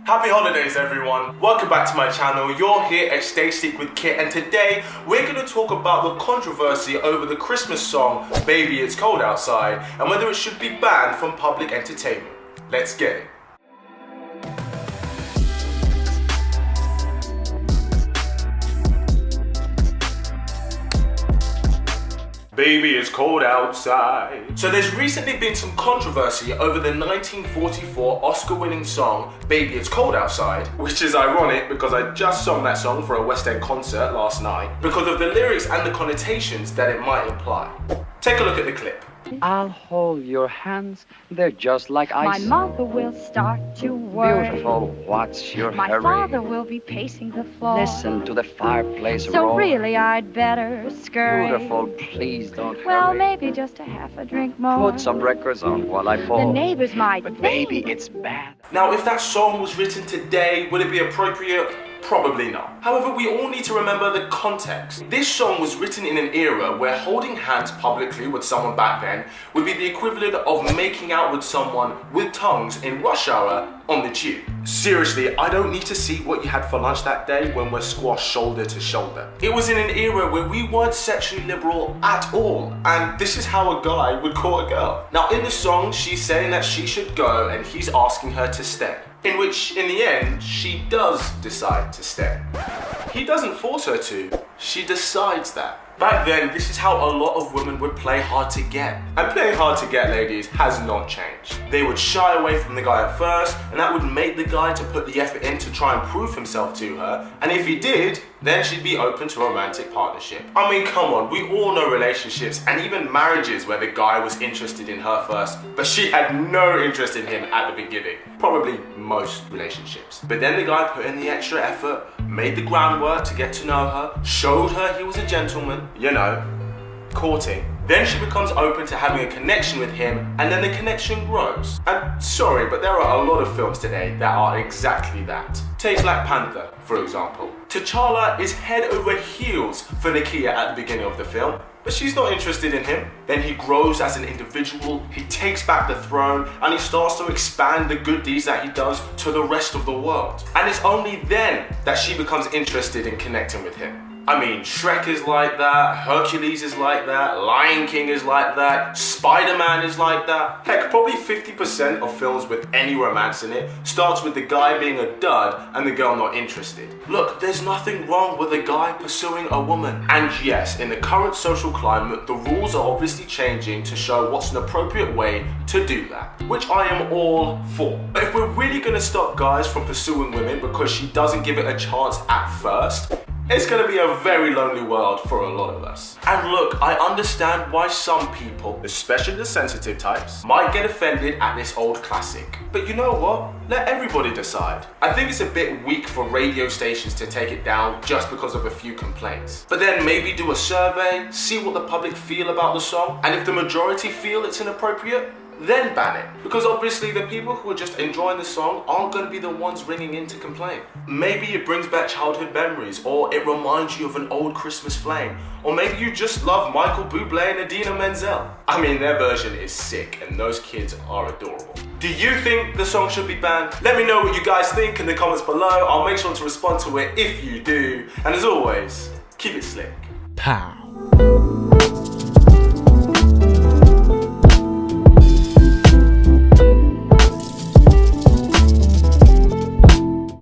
Happy holidays everyone, welcome back to my channel. You're here at Stay Sleep with Kit, and today we're going to talk about the controversy over the Christmas song Baby It's Cold Outside and whether it should be banned from public entertainment. Let's get it. Baby, it's cold outside. So there's recently been some controversy over the 1944 Oscar-winning song Baby It's Cold Outside, which is ironic because I just sung that song for a West End concert last night because of the lyrics and the connotations that it might imply. Take a look at the clip. I'll hold your hands, they're just like ice. My mother will start to worry. Beautiful, what's your My hurry? father will be pacing the floor. Listen to the fireplace So roar. really I'd better scurry. Beautiful, please don't Well, hurry. maybe just a half a drink more. Put some records on while I pour. The neighbors might But think. baby, it's bad. Now, if that song was written today, would it be appropriate? Probably not. However, we all need to remember the context. This song was written in an era where holding hands publicly with someone back then would be the equivalent of making out with someone with tongues in rush hour on the tube. Seriously, I don't need to see what you had for lunch that day when we're squashed shoulder to shoulder. It was in an era where we weren't sexually liberal at all, and this is how a guy would court a girl. Now, in the song, she's saying that she should go and he's asking her to stay, in which, in the end, she does decide to stay. He doesn't force her to, she decides that. Back then, this is how a lot of women would play hard to get. And playing hard to get, ladies, has not changed. They would shy away from the guy at first, and that would make the guy to put the effort in to try and prove himself to her. And if he did, then she'd be open to a romantic partnership. I mean, come on, we all know relationships and even marriages where the guy was interested in her first, but she had no interest in him at the beginning. Probably most relationships. But then the guy put in the extra effort, made the groundwork to get to know her, showed her he was a gentleman, you know, courting. Then she becomes open to having a connection with him, and then the connection grows. And sorry, but there are a lot of films today that are exactly that. Take Black Panther, for example. T'Challa is head over heels for Nakia at the beginning of the film, but she's not interested in him. Then he grows as an individual, he takes back the throne, and he starts to expand the good deeds that he does to the rest of the world. And it's only then that she becomes interested in connecting with him. I mean, Shrek is like that, Hercules is like that, Lion King is like that, Spider-Man is like that. Heck, probably 50% of films with any romance in it starts with the guy being a dud and the girl not interested. Look, there's nothing wrong with a guy pursuing a woman. And yes, in the current social climate, the rules are obviously changing to show what's an appropriate way to do that, which I am all for. But if we're really gonna stop guys from pursuing women because she doesn't give it a chance at first, it's gonna be a very lonely world for a lot of us. And look, I understand why some people, especially the sensitive types, might get offended at this old classic. But you know what? Let everybody decide. I think it's a bit weak for radio stations to take it down just because of a few complaints. But then maybe do a survey, see what the public feel about the song, and if the majority feel it's inappropriate, then ban it. Because obviously the people who are just enjoying the song aren't going to be the ones ringing in to complain. Maybe it brings back childhood memories, or it reminds you of an old Christmas flame, or maybe you just love Michael Bublé and Idina Menzel. I mean, their version is sick and those kids are adorable. Do you think the song should be banned? Let me know what you guys think in the comments below. I'll make sure to respond to it if you do. And as always, keep it slick. Pow.